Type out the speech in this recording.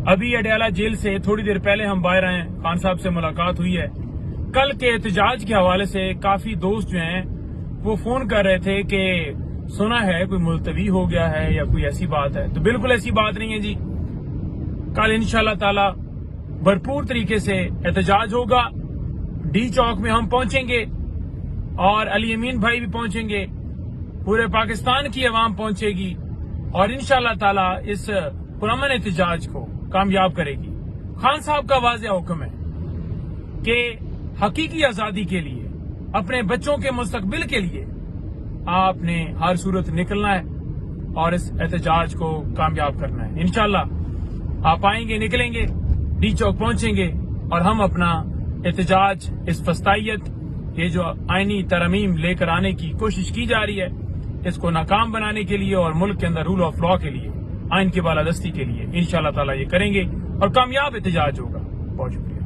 ابھی اڈیالہ جیل سے تھوڑی دیر پہلے ہم باہر آئے ہیں، خان صاحب سے ملاقات ہوئی ہے۔ کل کے احتجاج کے حوالے سے کافی دوست جو ہیں وہ فون کر رہے تھے کہ سنا ہے کوئی ملتوی ہو گیا ہے یا کوئی ایسی بات ہے، تو بالکل ایسی بات نہیں ہے جی۔ کل انشاءاللہ تعالی بھرپور طریقے سے احتجاج ہوگا، ڈی چوک میں ہم پہنچیں گے اور علی امین بھائی بھی پہنچیں گے، پورے پاکستان کی عوام پہنچے گی اور انشاءاللہ تعالی اس پرامن احتجاج کو کامیاب کرے گی۔ خان صاحب کا واضح حکم ہے کہ حقیقی آزادی کے لیے، اپنے بچوں کے مستقبل کے لیے آپ نے ہر صورت نکلنا ہے اور اس احتجاج کو کامیاب کرنا ہے۔ انشاءاللہ آپ آئیں گے، نکلیں گے، ڈی چوک پہنچیں گے اور ہم اپنا احتجاج، اس فسطائیت، یہ جو آئینی ترمیم لے کر آنے کی کوشش کی جا رہی ہے، اس کو ناکام بنانے کے لیے اور ملک کے اندر رول آف لا کے لیے، آئین کی بالادستی کے لیے انشاءاللہ تعالی یہ کریں گے اور کامیاب احتجاج ہوگا۔ بہت شکریہ۔